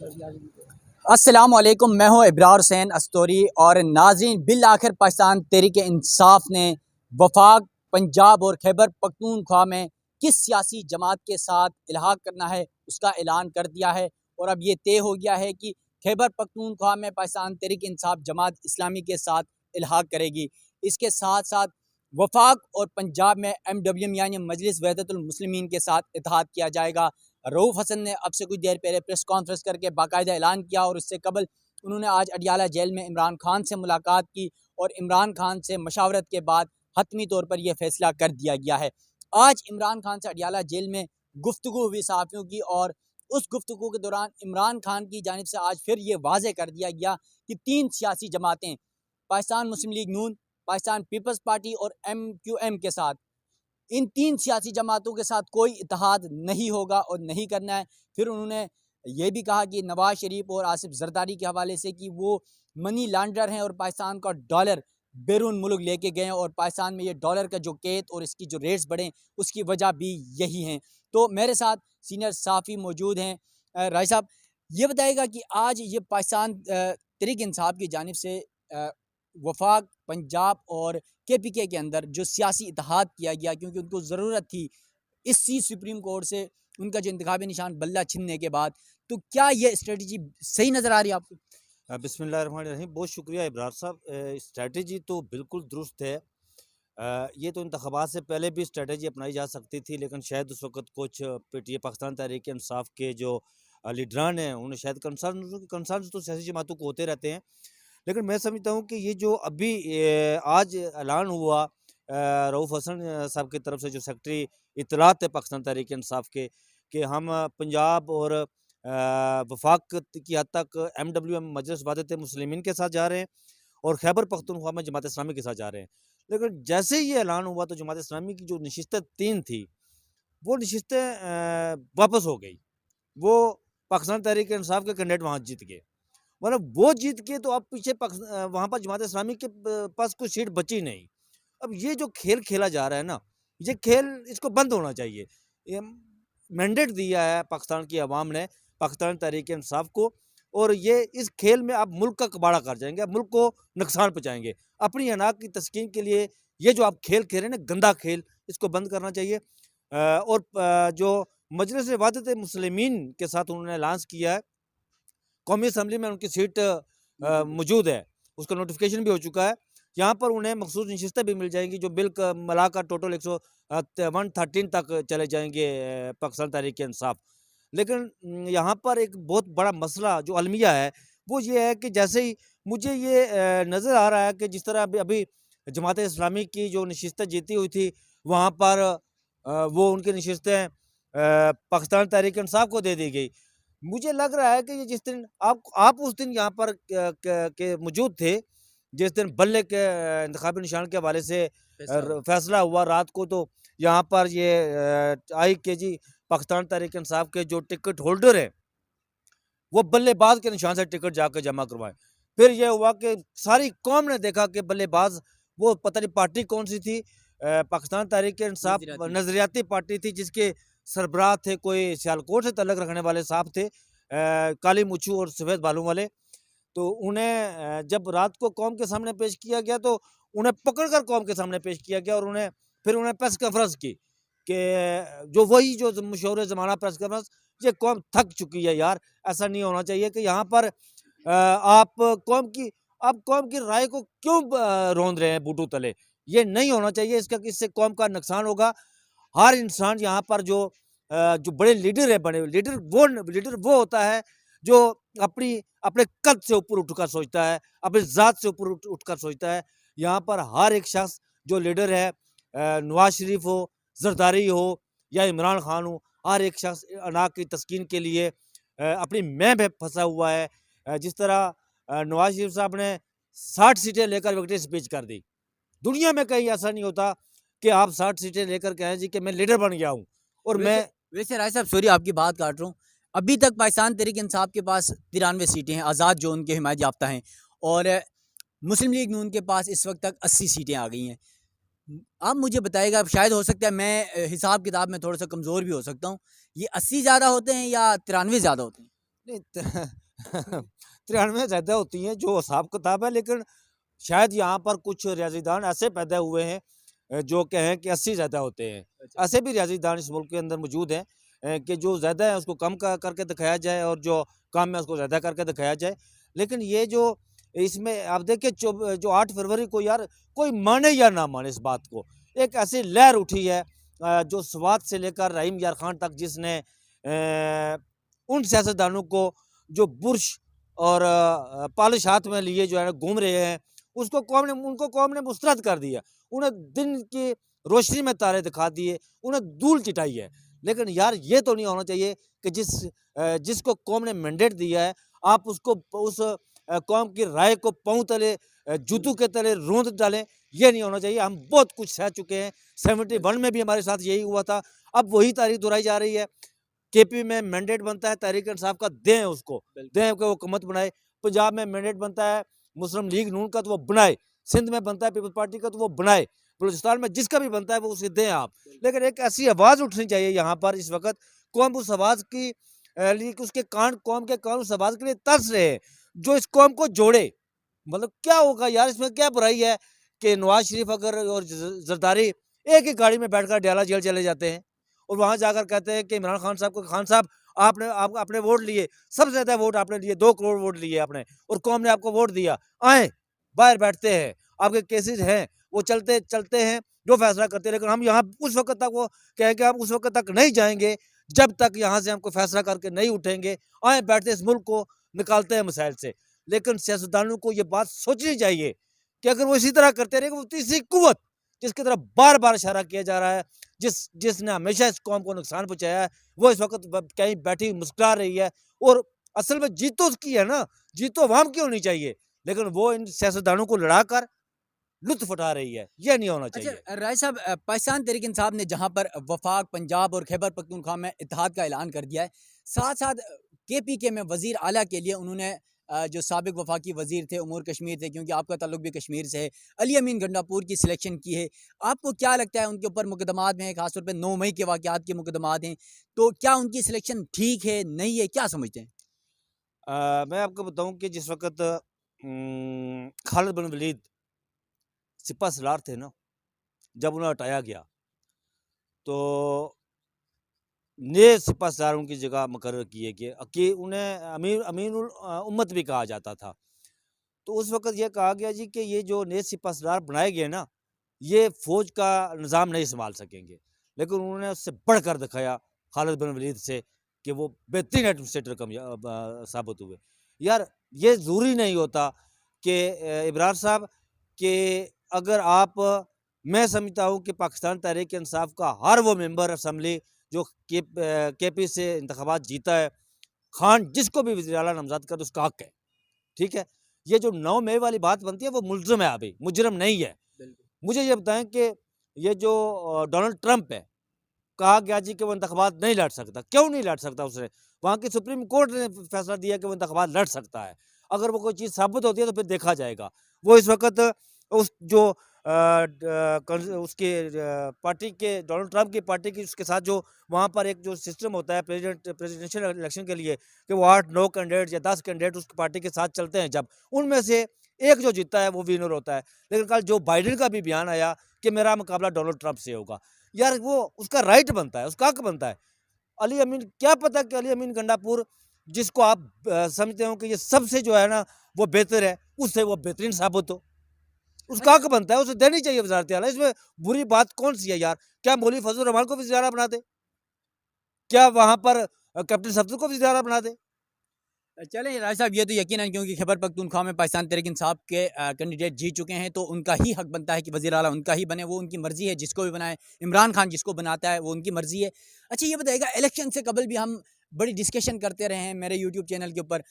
अस्सलामुअलैकुम, मैं हूं इब्रार हुसैन अस्तोरी। और नाज़रीन, बिल आखिर पाकिस्तान तहरीक इंसाफ ने वफाक, पंजाब और खैबर पख्तूनख्वा में किस सियासी जमात के साथ इल्हाक करना है उसका ऐलान कर दिया है। और अब ये तय हो गया है कि खैबर पख्तूनख्वा में पाकिस्तान तहरीक इंसाफ जमात इस्लामी के साथ इल्हाक करेगी। इसके साथ साथ वफाक और पंजाब में MWM यानी मजलिस वहदतुल मुस्लिमीन के साथ इत्तेहाद किया जाएगा। रऊफ़ हसन ने अब से कुछ देर पहले प्रेस कॉन्फ्रेंस करके बाकायदा ऐलान किया, और इससे कबल उन्होंने आज अडियाला जेल में इमरान खान से मुलाकात की और इमरान खान से मशावरत के बाद हतमी तौर पर यह फैसला कर दिया गया है। आज इमरान खान से अडियाला जेल में गुफ्तगू हुई सहाफ़ियों की, और उस गुफ्तगू के दौरान इमरान खान की जानिब से आज फिर ये वाज़े कर दिया गया कि 3 सियासी जमातें पाकिस्तान मुस्लिम लीग नून, पाकिस्तान पीपल्स पार्टी और MQM के साथ, इन 3 सियासी जमातों के साथ कोई इत्तेहाद नहीं होगा और नहीं करना है। फिर उन्होंने ये भी कहा कि नवाज शरीफ और आसिफ जरदारी के हवाले से कि वो मनी लॉन्डर हैं और पाकिस्तान का डॉलर बैरून मुल्क लेके गए हैं, और पाकिस्तान में ये डॉलर का जो कैद और इसकी जो रेट्स बढ़े उसकी वजह भी यही हैं। तो मेरे साथ सीनियर सहाफ़ी मौजूद हैं। राय साहब, ये बताइएगा कि आज ये पाकिस्तान तहरीक इंसाफ की जानिब से वफाक, पंजाब और KPK के अंदर जो सियासी इत्तेहाद किया गया, क्योंकि उनको ज़रूरत थी इसी सुप्रीम कोर्ट से उनका जो इंतखाबी निशान बल्ला छीनने के बाद, तो क्या ये स्ट्रेटजी सही नज़र आ रही है आपको? बिस्मिल्लाहिर्रहमानिर्रहीम। बहुत शुक्रिया इब्रार साहब। स्ट्रैटेजी तो बिल्कुल दुरुस्त है। ये तो इंतखाबात से पहले भी स्ट्रैटेजी अपनाई जा सकती थी, लेकिन शायद उस वक्त कुछ PTI पाकिस्तान तहरीक इंसाफ के जो लीडरान हैं उन्हें शायद कंसर्न तो सियासी जमातों को होते रहते हैं। लेकिन मैं समझता हूँ कि ये जो अभी आज ऐलान हुआ रऊफ़ हसन साहब की तरफ से, जो सेक्रेटरी इत्तलात है पाकिस्तान तहरीक इंसाफ के, कि हम पंजाब और वफाक की हद तक MWM मजलिस वहदत मुस्लिमीन के साथ जा रहे हैं और खैबर पख्तूनख्वा में जमात इस्लामी के साथ जा रहे हैं। लेकिन जैसे ही ये ऐलान हुआ तो जमात इस्लामी की जो नशिस्तें 3 थी, वो नशिस्तें वापस हो गई। वो पाकिस्तान तहरीक इंसाफ के कैंडिडेट वहाँ जीत गए। मतलब वो जीत के तो अब पीछे वहाँ पर जमात इस्लामी के पास कोई सीट बची नहीं। अब ये जो खेल खेला जा रहा है ना, ये खेल इसको बंद होना चाहिए। ये मैंडेट दिया है पाकिस्तान की अवाम ने पाकिस्तान तहरीक इंसाफ को, और ये इस खेल में आप मुल्क का कबाड़ा कर जाएंगे, आप मुल्क को नुकसान पहुँचाएंगे। अपनी अनाक की तस्कीन के लिए ये जो आप खेल खेल रहे हैं ना, गंदा खेल, इसको बंद करना चाहिए। और जो मजलिस वहदत मुस्लिमीन के साथ उन्होंने ऐलान किया है, कौमी असम्बली में उनकी सीट मौजूद है, उसका नोटिफिकेशन भी हो चुका है। यहाँ पर उन्हें मखसूस नशिस्तें भी मिल जाएंगी जो बिल मिला कर टोटल 113 तक चले जाएंगे पाकिस्तान तहरीक इंसाफ। लेकिन यहाँ पर एक बहुत बड़ा मसला जो अलमिया है वो ये है कि जैसे ही मुझे ये नज़र आ रहा है कि जिस तरह अभी अभी जमात इस्लामी की जो नशिस्तें जीती हुई थी, वहाँ पर वो उनकी नशिस्तें पाकिस्तान तहरीक इंसाफ को दे दी गई। मुझे लग रहा है कि ये जिस दिन आप उस दिन यहाँ पर के मौजूद थे, जिस दिन बल्ले के इंतखाबी निशान के हवाले से फैसला हुआ रात को, तो यहाँ पर ये IKG पाकिस्तान तहरीक इंसाफ के जो टिकट होल्डर हैं, वो बल्लेबाज के निशान से टिकट जाकर जमा करवाए। फिर ये हुआ कि सारी कौम ने देखा कि बल्लेबाज, वो पता नहीं पार्टी कौन सी थी, पाकिस्तान तहरीक इंसाफ नजरियाती पार्टी थी, जिसके सरबराह थे कोई सियालकोट से तल्लक रखने वाले साहब थे, काली मुछू और सफ़ेद बालों वाले। तो उन्हें जब रात को कौम के सामने पेश किया गया, तो उन्हें पकड़ कर कौम के सामने पेश किया गया, और फिर उन्हें प्रेस कॉन्फ्रेंस की कि जो वही जो मशहूर ज़माना प्रेस कॉन्फ्रेंस, ये कौम थक चुकी है यार, ऐसा नहीं होना चाहिए कि यहाँ पर आप कौम की राय को क्यों रौंद रहे हैं बूटू तले, ये नहीं होना चाहिए। इससे कौम का नुकसान होगा। हर इंसान यहाँ पर जो बड़े लीडर है, बड़े लीडर वो होता है जो अपने कद से ऊपर उठकर सोचता है, अपनी ज़ात से ऊपर उठकर सोचता है। यहाँ पर हर एक शख्स जो लीडर है, नवाज शरीफ हो, जरदारी हो या इमरान खान हो, हर एक शख्स अनाक की तस्कीन के लिए अपनी मैं में फंसा हुआ है। जिस तरह नवाज शरीफ साहब ने 60 सीटें लेकर विक्ट्री स्पीच कर दी। दुनिया में कहीं ऐसा नहीं होता कि आप 60 सीटें लेकर कहें जी कि मैं लीडर बन गया हूँ। और वैसे राय साहब, सॉरी आपकी बात काट रहा हूँ, अभी तक पाकिस्तान तहरीक इंसाफ के पास 93 सीटें हैं, आज़ाद जो उनके हिमायत याफ्ता हैं, और मुस्लिम लीग नून के पास इस वक्त तक 80 सीटें आ गई हैं। आप मुझे बताइएगा, शायद हो सकता है मैं हिसाब किताब में थोड़ा सा कमज़ोर भी हो सकता हूँ, ये 80 ज़्यादा होते हैं या 93 ज़्यादा होते हैं? नहीं 93 ज़्यादा होती हैं जो हिसाब किताब है, लेकिन शायद यहाँ पर कुछ रियाज़ीदान ऐसे पैदा हुए हैं जो कहें कि 80 ज़्यादा होते हैं। अच्छा। ऐसे भी रियाज़ीदान इस मुल्क के अंदर मौजूद हैं कि जो ज़्यादा है उसको कम करके दिखाया जाए और जो कम है उसको ज़्यादा करके दिखाया जाए। लेकिन ये जो इसमें आप देखिए जो 8 फरवरी को यार कोई माने या ना माने इस बात को, एक ऐसी लहर उठी है जो स्वात से लेकर रहीम यार खान तक जिसने उन सियासतदानों को जो बुर्श और पॉलिश हाथ में लिए जो है ना घूम रहे हैं, उसको कौम ने मुस्तरद कर दिया। उन्हें दिन की रोशनी में तारे दिखा दिए, उन्हें धूल चिटाई है। लेकिन यार ये तो नहीं होना चाहिए कि जिसको कौम ने मैंडेट दिया है, आप उसको उस कौम की राय को पाँव तले जूतों के तले रोंद डालें, ये नहीं होना चाहिए। हम बहुत कुछ सह चुके हैं, 71 में भी हमारे साथ यही हुआ था, अब वही तारीख दोहराई जा रही है। केपी में मैंडेट बनता है तहरीक इंसाफ का, दें उसको, दें कि वो हुकूमत बनाए। पंजाब में मैंडेट बनता है मुस्लिम लीग नून का, तो वो बनाए। सिंध में बनता है पीपल्स पार्टी का, तो वो बनाए। बलूचिस्तान में जिसका भी बनता है वो उसे दें आप। लेकिन एक ऐसी आवाज़ उठनी चाहिए यहाँ पर इस वक़्त, कौम उस आवाज़ की लिए उसके कान कौम के कान उस आवाज़ के लिए तरस रहे हैं, जो इस कौम को जोड़े। मतलब क्या होगा यार, इसमें क्या बुराई है कि नवाज़ शरीफ अगर और ज़रदारी एक ही गाड़ी में बैठकर डयाला जेल चले जाते हैं और वहाँ जाकर कहते हैं कि इमरान खान साहब को, खान साहब आपने वोट लिए, सबसे ज़्यादा वोट आपने लिए, 2 करोड़ वोट लिए आपने और कौम ने आपको वोट दिया। आएँ, बाहर बैठते हैं, आपके केसेज़ हैं, वो चलते हैं, जो फैसला करते हैं। लेकिन हम यहाँ उस वक़्त तक वो कहें कि हम उस वक़्त तक नहीं जाएँगे, जब तक यहाँ से हम कोई फैसला करके नहीं उठेंगे। आएँ, बैठते इस मुल्क को निकालते हैं मसाइल से। लेकिन सियासतदानों को ये बात सोचनी चाहिए कि अगर वो इसी तरह करते रहेंगे, वो तीसरी कुव्वत जिसकी तरफ बार-बार इशारा किया जा रहा है, जिसने हमेशा इस कौम को नुकसान पहुँचाया है, वो इस वक़्त कहीं बैठी मुस्कुरा रही है और असल में जीत तो उसकी है ना, जीत तो अवाम की होनी चाहिए, लेकिन वो इन सियासतदानों को लड़ाकर लुत्फ़ उठा रही है, ये नहीं होना चाहिए। अच्छा राय साहब, पाकिस्तान तहरीक इंसाफ ने जहाँ पर वफाक पंजाब और खैबर पख्तूनख्वा में इत्तेहाद का ऐलान कर दिया है, साथ साथ केपीके में वज़ीर आला के लिए उन्होंने जो साबिक वफाकी वज़ीर थे उमूर कश्मीर थे, क्योंकि आपका ताल्लुक भी कश्मीर से है, अली अमीन गंडापुर की सिलेक्शन की है। आपको क्या लगता है उनके ऊपर मुकदमात में खासतौर पे 9 मई के वाक़यात के मुकदमात हैं, तो क्या उनकी सिलेक्शन ठीक है, नहीं है, क्या समझते हैं? मैं आपको बताऊँ कि जिस वक़्त खालिद बिन वलीद सिपह सलार थे ना, जब उन्हें हटाया गया, तो नए सिपह सलार उनकी जगह मुकर्रर किए गए कि उन्हें अमीरुल उम्मत भी कहा जाता था। तो उस वक़्त ये कहा गया जी कि ये जो नए सिपह सलार बनाए गए ना, ये फ़ौज का निज़ाम नहीं सँभाल सकेंगे। लेकिन उन्होंने उससे बढ़कर दिखाया खालिद बिन वलीद से कि वो बेहतरीन एडमिनिस्ट्रेटर साबित हुए। यार ये ज़रूरी नहीं होता कि इब्रार साहब कि अगर मैं समझता हूँ कि पाकिस्तान तहरीक-ए-इंसाफ का हर वो मेंबर असेंबली जो केपी से इंतखाबात जीता है, खान जिसको भी वज़ीर आला नामज़द करे उसका हक है, ठीक है? ये जो 9 मई वाली बात बनती है वो मुल्ज़िम है अभी, मुजरिम नहीं है। मुझे ये बताएँ कि ये जो डोनाल्ड ट्रंप है, कहा गया जी कि वो इंतखाबात नहीं लड़ सकता। क्यों नहीं लड़ सकता उसने? वहाँ की सुप्रीम कोर्ट ने फैसला दिया कि वो इंतखाबात लड़ सकता है। अगर वो कोई चीज़ साबित होती है तो फिर देखा जाएगा। वो इस वक़्त उस जो उसके पार्टी के डोनाल्ड ट्रंप की पार्टी की उसके साथ जो वहाँ पर एक जो सिस्टम होता है प्रेसिडेंशियल इलेक्शन के लिए कि वो 8-9 कैंडिडेट या 10 कैंडिडेट उस पार्टी के साथ चलते हैं जब, उनमें से एक जो जीतता है वो विनर होता है। लेकिन कल जो बाइडेन का भी बयान आया कि मेरा मुकाबला डोनाल्ड ट्रंप से होगा। यार वो उसका राइट बनता है, उसका हक बनता है। अली अमीन क्या पता कि अली अमीन गंडापुर जिसको आप समझते हो कि ये सबसे जो है ना वो बेहतर है, उससे वो बेहतरीन साबित हो। उसका हक बनता है, उसे देनी चाहिए वज़ारत आला। इसमें बुरी बात कौन-सी है यार? क्या मौलवी फज़ल रहमान को वज़ीर आला बना दे? क्या वहाँ पर कैप्टन सफदर को वज़ीर आला बना दे? चलें राय साहब, ये तो यकीनन, क्योंकि खैबर पख्तूनख्वा में पाकिस्तान तहरीक इंसाफ के कैंडिडेट जीत चुके हैं, तो उनका ही हक बनता है कि वज़ीर आला उनका ही बने, वो उनकी मर्ज़ी है, जिसको भी बनाए। इमरान खान जिसको बनाता है वो उनकी मर्ज़ी है। अच्छा ये बताइएगा, इलेक्शन से कबल भी हम बड़ी डिस्कशन करते रहे हैं मेरे यूट्यूब चैनल के ऊपर,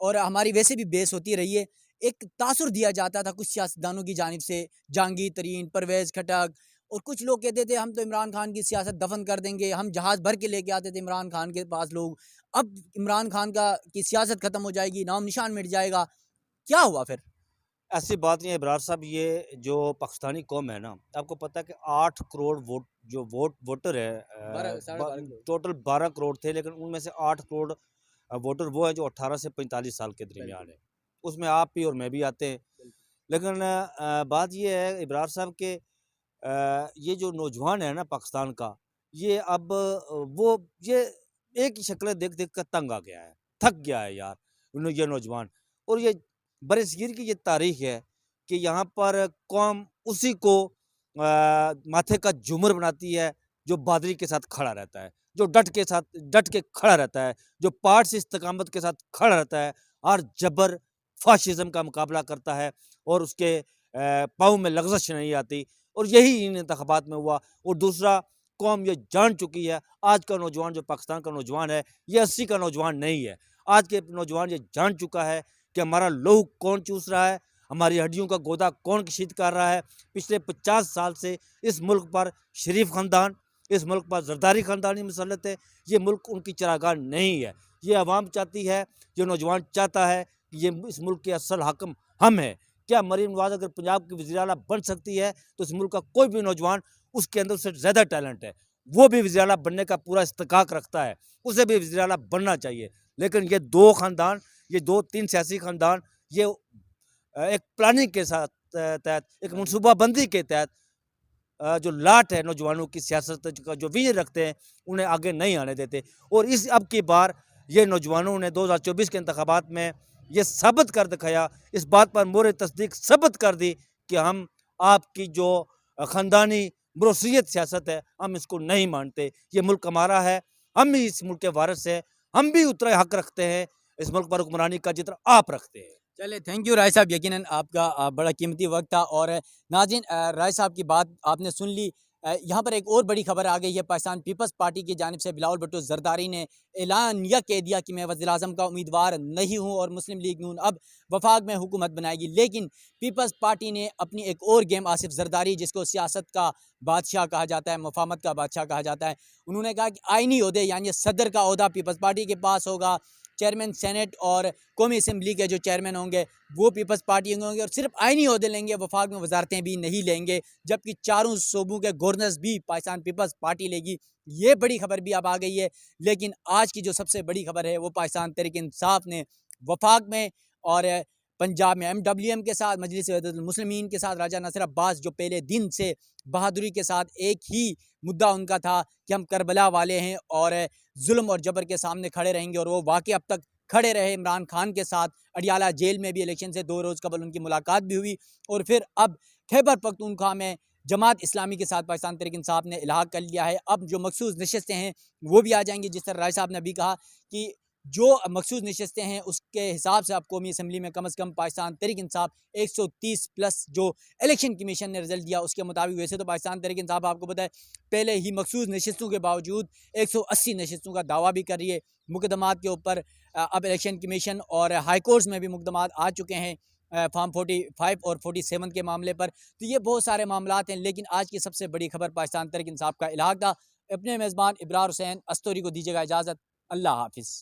और हमारी वैसे भी बहस होती रही है। एक तासुर दिया जाता था कुछ सियासतदानों की जानिब से, जहांगीर तरीन, परवेज़ खटक, और कुछ लोग कहते थे हम तो इमरान खान की सियासत दफन कर देंगे, हम जहाज़ भर के लेके आते थे इमरान खान के पास लोग। अब इमरान खान का की सियासत ख़त्म हो जाएगी, नाम निशान मिट जाएगा, क्या हुआ फिर? ऐसी बात नहीं है इब्रार साहब, ये जो पाकिस्तानी कौम है ना, आपको पता है कि 8 करोड़ वोटर है, 12 साढ़े 12 करोड़। टोटल 12 करोड़ थे, लेकिन उनमें से 8 करोड़ वोटर वो है जो 18 से 45 साल के दरमियान है। उसमें आप भी और मैं भी आते हैं। लेकिन बात ये है इब्रार साहब के ये जो नौजवान है ना पाकिस्तान का, ये अब वो ये एक ही शक्लें देख-देख कर तंग आ गया है, थक गया है यार ये नौजवान। और ये बरसगीर की ये तारीख है कि यहाँ पर कौम उसी को माथे का झूमर बनाती है जो बहादुरी के साथ खड़ा रहता है, जो डट के खड़ा रहता है, जो पाठ से इस्तकामत के साथ खड़ा रहता है और जबर फाशिज़्म का मुकाबला करता है और उसके पाँव में लग़ज़श नहीं आती। और यही इन इंतख़ाबात में हुआ। और दूसरा, कौम ये जान चुकी है, आज का नौजवान जो पाकिस्तान का नौजवान है, ये 80 का नौजवान नहीं है। आज के नौजवान ये जान चुका है कि हमारा लहू कौन चूस रहा है, हमारी हड्डियों का गोदा कौन कशीद कर रहा है। पिछले 50 साल से इस मुल्क पर शरीफ ख़ानदान, इस मुल्क पर ज़रदारी ख़ानदान ही मुसल्लत है। ये मुल्क उनकी चरागाह नहीं है। ये अवाम चाहती है, ये नौजवान चाहता है कि ये इस मुल्क के असल हाकिम हम हैं। क्या मरीम नवाज़ अगर पंजाब की वज़ीर आला बन सकती है, तो इस मुल्क का कोई भी नौजवान, उसके अंदर उससे ज़्यादा टैलेंट है, वो भी वज़ीर आला बनने का पूरा इस्तेकाक रखता है, उसे भी वज़ीर आला बनना चाहिए। लेकिन ये 2 ख़ानदान, ये 2-3 सियासी ख़ानदान, ये एक प्लानिंग के साथ तहत, एक मनसूबाबंदी के तहत जो लाट है नौजवानों की सियासत का जो विजन रखते हैं, उन्हें आगे नहीं आने देते। और इस अब की बार ये नौजवानों ने 2024 के इंतखाबात में ये साबित कर दिखाया, इस बात पर मोहर तस्दीक साबित कर दी कि हम आपकी जो ख़ानदानी मौरूसियत सियासत है, हम इसको नहीं मानते। ये मुल्क हमारा है, हम भी इस मुल्क के वारिस हैं, हम भी उतना हक रखते हैं इस मुल्क पर हुक्मरानी का जितना आप रखते हैं। चलिए, थैंक यू राय साहब। यकीनन आपका बड़ा कीमती वक्त था। और नाज़रीन, राय साहब की बात आपने सुन ली। यहाँ पर एक और बड़ी खबर आ गई है। पाकिस्तान पीपल्स पार्टी की जानिब से बिलावल भुट्टो ज़रदारी ने ऐलान यह कह दिया कि मैं वज़ीर-ए-आज़म का उम्मीदवार नहीं हूँ और मुस्लिम लीग नून अब वफाक में हुकूमत बनाएगी। लेकिन पीपल्स पार्टी ने अपनी एक और गेम, आसिफ ज़रदारी जिसको सियासत का बादशाह कहा जाता है, मफाहमत का बादशाह कहा जाता है, उन्होंने कहा कि आइनी ओहदे यानी सदर का ओहदा पीपल्स पार्टी के पास होगा। चेयरमैन सेनेट और कौमी असम्बली के जो चेयरमैन होंगे वो पीपल्स पार्टी के होंगे और सिर्फ आइनी ओहदे लेंगे, वफाक में वजारतें भी नहीं लेंगे, जबकि चारों सूबों के गवर्नर्स भी पाकिस्तान पीपल्स पार्टी लेगी। ये बड़ी खबर भी अब आ गई है। लेकिन आज की जो सबसे बड़ी खबर है वो पाकिस्तान तहरीक इंसाफ ने वफाक में और पंजाब में MWM के साथ, मजलिस वहदतुल मुस्लिमीन के साथ राजा नासिर अब्बास, जो पहले दिन से बहादुरी के साथ एक ही मुद्दा उनका था कि हम करबला वाले हैं और जुल्म और जबर के सामने खड़े रहेंगे, और वो वाकई अब तक खड़े रहे। इमरान खान के साथ अडियाला जेल में भी इलेक्शन से 2 रोज़ कबल उनकी मुलाकात भी हुई। और फिर अब खैबर पख्तूनख्वा में जमात इस्लामी के साथ पाकिस्तान तहरीक इंसाफ ने इल्हाक कर लिया है। अब जो मखसूस नशस्तें हैं वो भी आ जाएंगी। जिस तरह राय साहब ने अभी कहा कि जो मखसूस नशस्तें हैं उसके हिसाब से अब कौमी असम्बली में कम अज़ कम पाकिस्तान तहरीक इंसाफ 130 प्लस जो इलेक्शन कमीशन ने रिजल्ट दिया उसके मुताबिक, वैसे तो पाकिस्तान तहरीक इंसाफ आपको पता है पहले ही मखसूस नशस्तों के बावजूद 180 नशस्तों का दावा भी कर रही है मुकदमात के ऊपर। अब इलेक्शन कमीशन और हाई कोर्ट्स में भी मुकदमात आ चुके हैं फॉर्म 45 और 47 के मामले पर। तो ये बहुत सारे मामलात हैं। लेकिन आज की सबसे बड़ी खबर पाकिस्तान तहरीक इंसाफ का इल्हाक था। अपने मेज़बान इब्रार हुसैन अस्तोरी को दीजिएगा इजाज़त। अल्लाह हाफिज़।